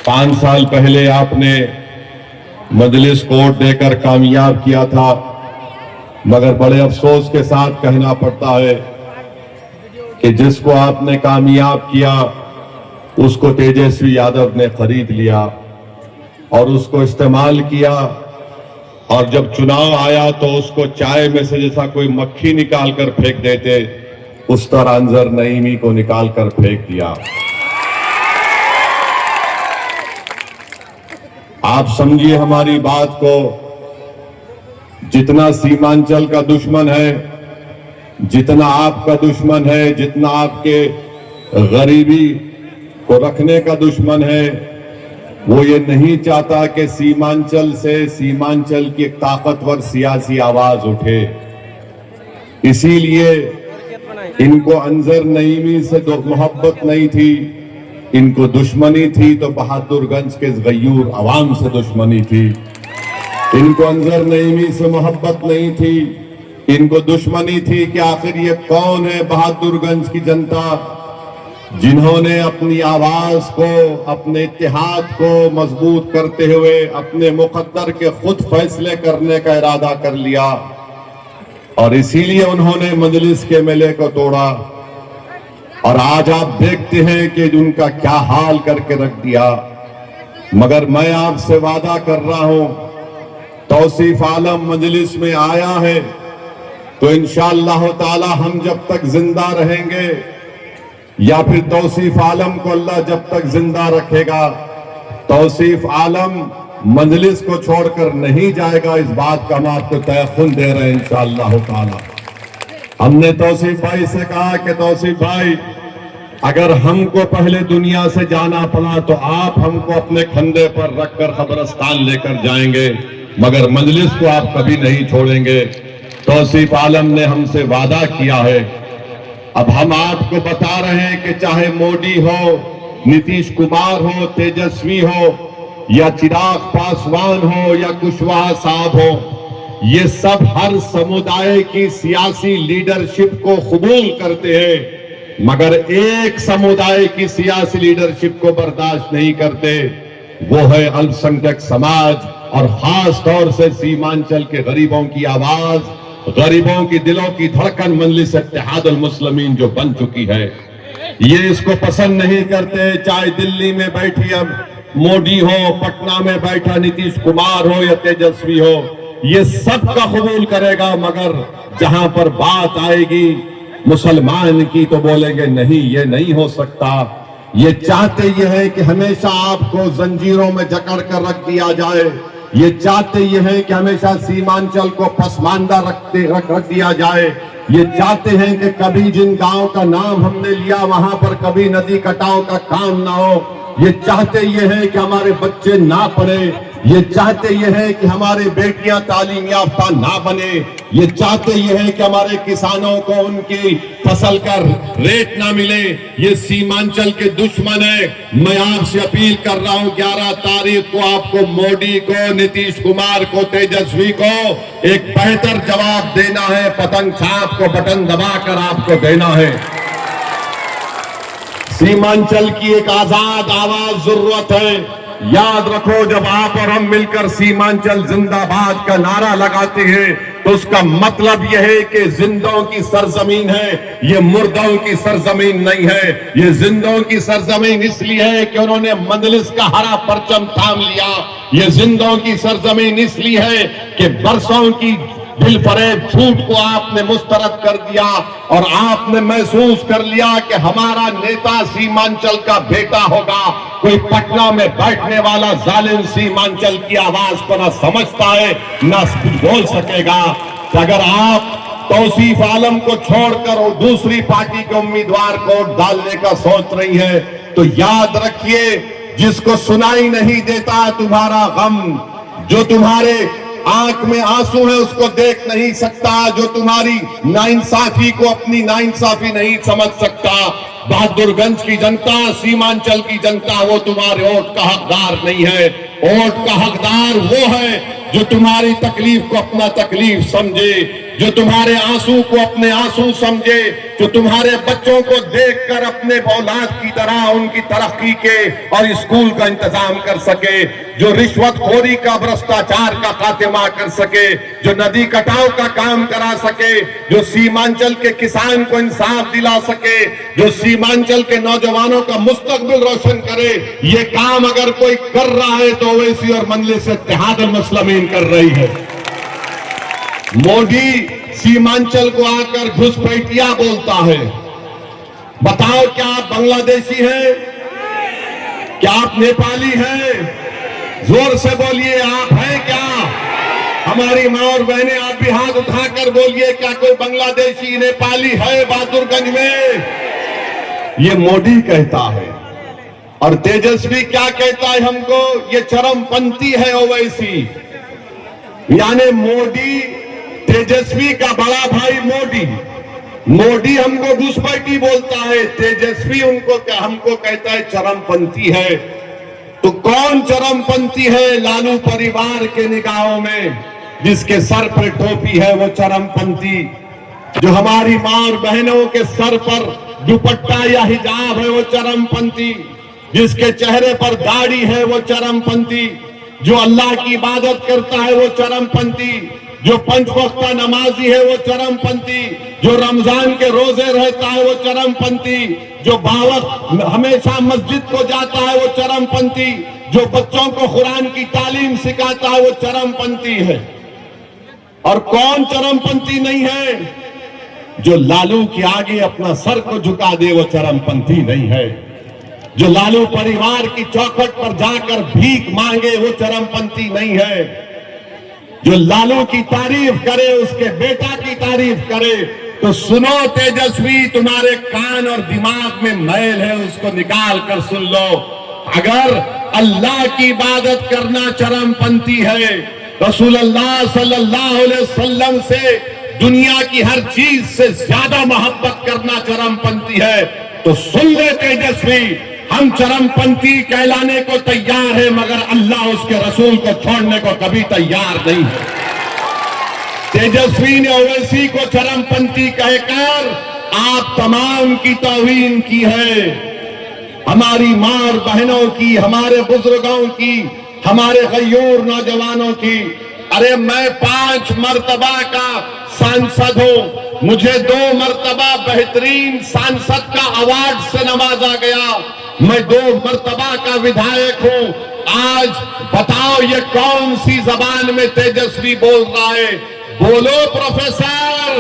5 साल पहले आपने मजलिस को वोट देकर कामयाब किया था, मगर बड़े अफसोस के साथ कहना पड़ता है कि जिसको आपने कामयाब किया उसको तेजस्वी यादव ने खरीद लिया और उसको इस्तेमाल किया, और जब चुनाव आया तो उसको चाय में से जैसा कोई मक्खी निकाल कर फेंक देते, उस तरह अंजर नईमी को निकाल कर फेंक दिया। आप समझिए हमारी बात को, जितना सीमांचल का दुश्मन है, जितना आपका दुश्मन है, जितना आपके गरीबी को रखने का दुश्मन है, वो ये नहीं चाहता कि सीमांचल से सीमांचल की एक ताकतवर सियासी आवाज उठे। इसीलिए इनको अंजर नईमी से तो मोहब्बत नहीं थी, इनको दुश्मनी थी तो बहादुरगंज के गयूर अवाम से दुश्मनी थी। इनको अंजर नईमी से मोहब्बत नहीं थी, इनको दुश्मनी थी कि आखिर ये कौन है बहादुरगंज की जनता जिन्होंने अपनी आवाज को, अपने इत्तेहाद को मजबूत करते हुए अपने मुकद्दर के खुद फैसले करने का इरादा कर लिया, और इसीलिए उन्होंने मजलिस के मेले को तोड़ा। और आज आप देखते हैं कि उनका क्या हाल करके रख दिया। मगर मैं आपसे वादा कर रहा हूं, तौसीफ आलम मजलिस में आया है तो इंशाअल्लाह ताला हम जब तक जिंदा रहेंगे, या फिर तौसीफ आलम को अल्लाह जब तक जिंदा रखेगा, तौसीफ आलम मजलिस को छोड़कर नहीं जाएगा। इस बात का हम आपको तयखुन दे रहे हैं इंशाअल्लाह ताला। हमने तौसीफ भाई से कहा कि तौसीफ भाई, अगर हमको पहले दुनिया से जाना पड़ा तो आप हमको अपने कंधे पर रखकर कब्रिस्तान लेकर जाएंगे, मगर मजलिस को आप कभी नहीं छोड़ेंगे। तौसीफ आलम ने हमसे वादा किया है। अब हम आपको बता रहे हैं कि चाहे मोदी हो, नीतीश कुमार हो, तेजस्वी हो, या चिराग पासवान हो, या कुशवाहा साहब हो, ये सब हर समुदाय की सियासी लीडरशिप को कबूल करते हैं, मगर एक समुदाय की सियासी लीडरशिप को बर्दाश्त नहीं करते, वो है अल्पसंख्यक समाज, और खास तौर से सीमांचल के गरीबों की आवाज, गरीबों की दिलों की धड़कन मजलिस इत्तेहादुल मुस्लिमीन जो बन चुकी है। ये इसको पसंद नहीं करते, चाहे दिल्ली में बैठी अब मोदी हो, पटना में बैठा नीतीश कुमार हो या तेजस्वी हो, ये सब का कबूल करेगा, मगर जहां पर बात आएगी मुसलमान की तो बोलेंगे नहीं, ये नहीं हो सकता। ये चाहते ये है कि हमेशा आपको जंजीरों में जकड़ कर रख दिया जाए, ये चाहते ये है कि हमेशा सीमांचल को पसमानदा रख दिया जाए, ये चाहते हैं कि कभी जिन गांव का नाम हमने लिया वहां पर कभी नदी कटाव का काम ना हो, ये चाहते ये है कि हमारे बच्चे ना पढ़े, ये चाहते ये है कि हमारे बेटियां तालीम याफ्ता ना बने, ये चाहते ये है कि हमारे किसानों को उनकी फसल का रेट ना मिले। ये सीमांचल के दुश्मन है। मैं आपसे अपील कर रहा हूं, 11 तारीख को आपको मोदी को, नीतीश कुमार को, तेजस्वी को एक बेहतर जवाब देना है। पतंग छाप को बटन दबाकर आपको देना है। सीमांचल की एक आजाद आवाज जरूरत है। याद रखो, जब आप और हम मिलकर सीमांचल जिंदाबाद का नारा लगाते हैं तो उसका मतलब यह है कि जिंदों की सरजमीन है, ये मुर्दों की सरजमीन नहीं है। ये जिंदों की सरजमीन इसलिए है कि उन्होंने मजलिस का हरा परचम थाम लिया। ये जिंदों की सरजमीन इसलिए है कि बरसों की दिलफरेब झूठ को आपने मुस्तरद कर दिया और आपने महसूस कर लिया कि हमारा नेता सीमांचल का बेटा होगा। कोई पटना में बैठने वाला जालिम सीमांचल की आवाज को ना समझता है ना कुछ बोल सकेगा। तो अगर आप तौसीफ आलम को छोड़कर और दूसरी पार्टी के उम्मीदवार को डालने का सोच रही है तो याद रखिए, जिसको सुनाई नहीं देता तुम्हारा गम, जो तुम्हारे आंख में आंसू है उसको देख नहीं सकता, जो तुम्हारी नाइंसाफी को अपनी नाइंसाफी नहीं समझ सकता, बहादुरगंज की जनता, सीमांचल की जनता वो तुम्हारे वोट का हकदार नहीं है। वोट का हकदार वो है जो तुम्हारी तकलीफ को अपना तकलीफ समझे, जो तुम्हारे आंसू को अपने आंसू समझे, जो तुम्हारे बच्चों को देखकर अपने औलाद की तरह उनकी तरक्की के और स्कूल का इंतजाम कर सके, जो रिश्वतखोरी का भ्रष्टाचार का खात्मा कर सके, जो नदी कटाव का काम करा सके, जो सीमांचल के किसान को इंसाफ दिला सके, जो सीमांचल के नौजवानों का मुस्तकबिल रोशन करे। ये काम अगर कोई कर रहा है तो ओवैसी और मजलिस इत्तेहादुल मुस्लिमीन कर रही है। मोदी सीमांचल को आकर घुसपैठिया बोलता है। बताओ, क्या आप बांग्लादेशी हैं? क्या आप नेपाली हैं? जोर से बोलिए, आप हैं क्या? हमारी मां और बहनें, आप भी हाथ उठाकर बोलिए, क्या कोई बांग्लादेशी नेपाली है बहादुरगंज में? ये मोदी कहता है। और तेजस्वी क्या कहता है हमको? ये चरमपंथी है ओवैसी। यानी मोदी, तेजस्वी का बड़ा भाई मोदी हमको घुसपैठी बोलता है, तेजस्वी हमको कहता है चरमपंथी है। तो कौन चरमपंथी है लालू परिवार के निगाहों में? जिसके सर पर टोपी है वो चरमपंथी, जो हमारी मां और बहनों के सर पर दुपट्टा या हिजाब है वो चरमपंथी, जिसके चेहरे पर दाढ़ी है वो चरमपंथी, जो अल्लाह की इबादत करता है वो चरमपंथी, जो पंच वक्ता नमाजी है वो चरमपंथी, जो रमजान के रोजे रहता है वो चरमपंथी, जो बावक हमेशा मस्जिद को जाता है वो चरमपंथी, जो बच्चों को कुरान की तालीम सिखाता है वो चरमपंथी है। और कौन चरमपंथी नहीं है? जो लालू के आगे अपना सर को झुका दे वो चरमपंथी नहीं है। जो लालू परिवार की चौखट पर जाकर भीख मांगे वो चरमपंथी नहीं है। जो लालू की तारीफ करे, उसके बेटा की तारीफ करे, तो सुनो तेजस्वी, तुम्हारे कान और दिमाग में मैल है, उसको निकाल कर सुन लो। अगर अल्लाह की इबादत करना चरमपंथी है, रसूलुल्लाह सल्लल्लाहु अलैहि वसल्लम से दुनिया की हर चीज से ज्यादा मोहब्बत करना चरमपंथी है, तो सुन ले तेजस्वी, हम चरमपंथी कहलाने को तैयार है, मगर अल्लाह उसके रसूल को छोड़ने को कभी तैयार नहीं है। तेजस्वी ने ओवैसी को चरमपंथी कहकर आप तमाम की तौहीन की है, हमारी मां और बहनों की, हमारे बुजुर्गों की, हमारे गयूर नौजवानों की। अरे मैं 5 मर्तबा का सांसद हूं, मुझे 2 मर्तबा बेहतरीन सांसद का अवार्ड से नवाजा गया, मैं 2 मर्तबा का विधायक हूं। आज बताओ ये कौन सी जबान में तेजस्वी बोल रहा है? बोलो प्रोफेसर,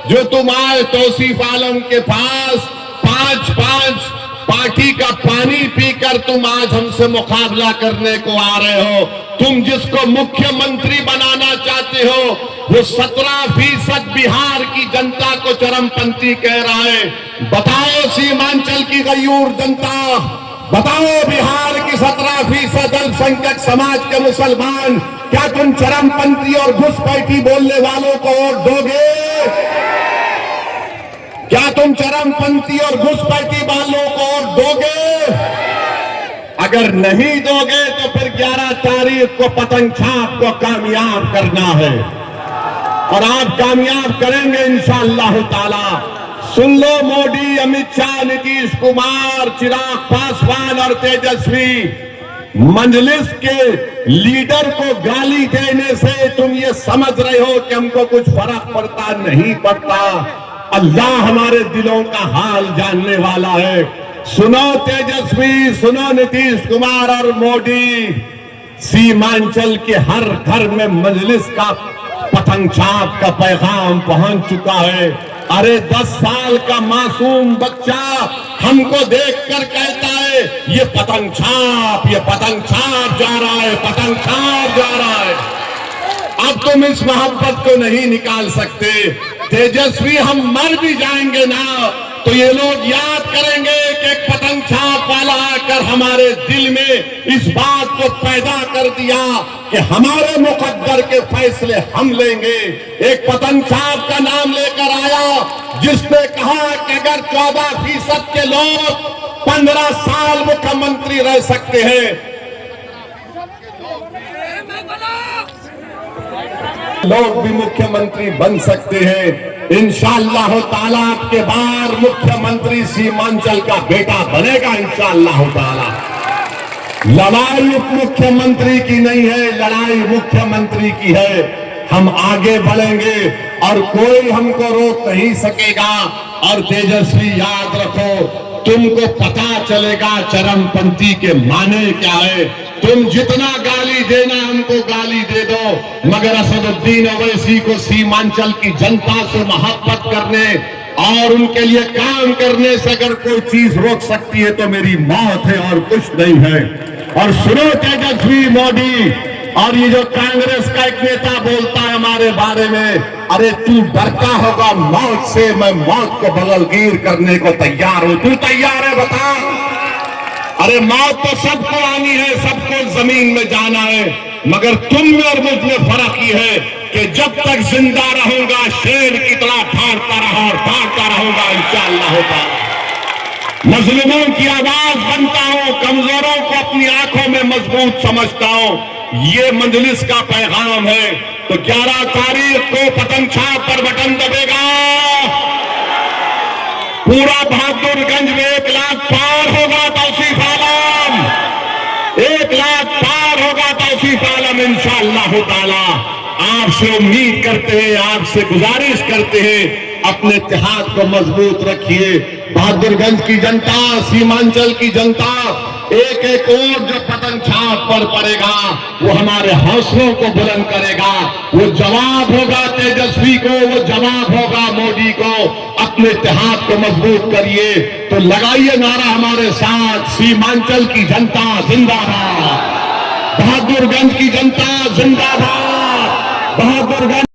जो तुम आज तौसीफ आलम के पास 5-5 पार्टी का पानी पीकर तुम आज हमसे मुकाबला करने को आ रहे हो। तुम जिसको मुख्यमंत्री बनाना चाहते हो वो 17% बिहार की जनता को चरमपंथी कह रहा है। बताओ सीमांचल की गयूर जनता, बताओ बिहार की 17% अल्पसंख्यक समाज के मुसलमान, क्या तुम चरमपंथी और घुसपैठी बोलने वालों को वोट दोगे? क्या तुम चरमपंथी और घुसपैठी वालों को वोट दोगे? अगर नहीं दोगे तो फिर 11 तारीख को पतंग छाप को कामयाब करना है, और आप कामयाब करेंगे इंशाअल्लाह ताला। सुन लो, मोदी, अमित शाह, नीतीश कुमार, चिराग पासवान और तेजस्वी, मजलिस के लीडर को गाली देने से तुम ये समझ रहे हो कि हमको कुछ फर्क पड़ता नहीं पड़ता। अल्लाह हमारे दिलों का हाल जानने वाला है। सुनो तेजस्वी, सुनो नीतीश कुमार और मोदी, सीमांचल के हर घर में मजलिस का पतंग छाप का पैगाम पहुंच चुका है। अरे 10 साल का मासूम बच्चा हमको देखकर कहता है ये पतंग छाप जा रहा है, पतंग छाप जा रहा है। अब तुम इस मोहब्बत को नहीं निकाल सकते। तेजस्वी, हम मर भी जाएंगे ना तो ये लोग याद करेंगे कि एक पतंग छाप वाला आकर हमारे दिल में इस बात को पैदा कर दिया कि हमारे मुकद्दर के फैसले हम लेंगे। एक पतंग छाप का नाम लेकर आया जिसने कहा कि अगर 14% के लोग 15 साल मुख्यमंत्री रह सकते हैं लोग भी मुख्यमंत्री बन सकते हैं। इंशाअल्लाह ताला आपके बार मुख्यमंत्री सीमांचल का बेटा बनेगा इंशाअल्लाह ताला। लड़ाई उप मुख्यमंत्री की नहीं है, लड़ाई मुख्यमंत्री की है। हम आगे बढ़ेंगे और कोई हमको रोक नहीं सकेगा। और तेजस्वी याद रखो, तुमको पता चलेगा चरमपंथी के माने क्या है। तुम जितना गाली देना हमको गाली दे दो, मगर असदुद्दीन ओवैसी को सीमांचल की जनता से मोहब्बत करने और उनके लिए काम करने से अगर कोई चीज रोक सकती है तो मेरी मौत है और कुछ नहीं है। और सुनो तेजस्वी मोदी, और ये जो कांग्रेस का एक नेता बोलता है हमारे बारे में, अरे तू डरता होगा मौत से, मैं मौत को बगलगीर करने को तैयार हूं। तू तैयार है बता? अरे मौत तो सबको आनी है, सबको जमीन में जाना है, मगर तुम में और मुझ में फर्क ही है कि जब तक जिंदा रहूंगा शेर की तरह फाड़ता रहा और फाड़ता रहूंगा इंशाअल्लाह ताला। मजलूमों की आवाज बनता हूं, कमजोरों को अपनी आंखों में मजबूत समझता हूं। ये मंजलिस का पैगाम है। तो 11 तारीख को पतंग छाप पर बटन दबेगा। पूरा बहादुरगंज में 1 लाख पार होगा तौसीफ आलम, 1 लाख पार होगा तौसीफ आलम इंशाअल्लाह ताला। आपसे उम्मीद करते हैं, आपसे गुजारिश करते हैं, अपने इत्तेहाद को मजबूत रखिए। बहादुरगंज की जनता, सीमांचल की जनता, एक एक और जो पतंग छाप पर पड़ेगा वो हमारे हौसलों को बुलंद करेगा। वो जवाब होगा तेजस्वी को, वो जवाब होगा मोदी को। अपने इत्तेहाद को मजबूत करिए। तो लगाइए नारा हमारे साथ, सीमांचल की जनता जिंदाबाद, बहादुरगंज की जनता जिंदाबाद, बहादुरगंज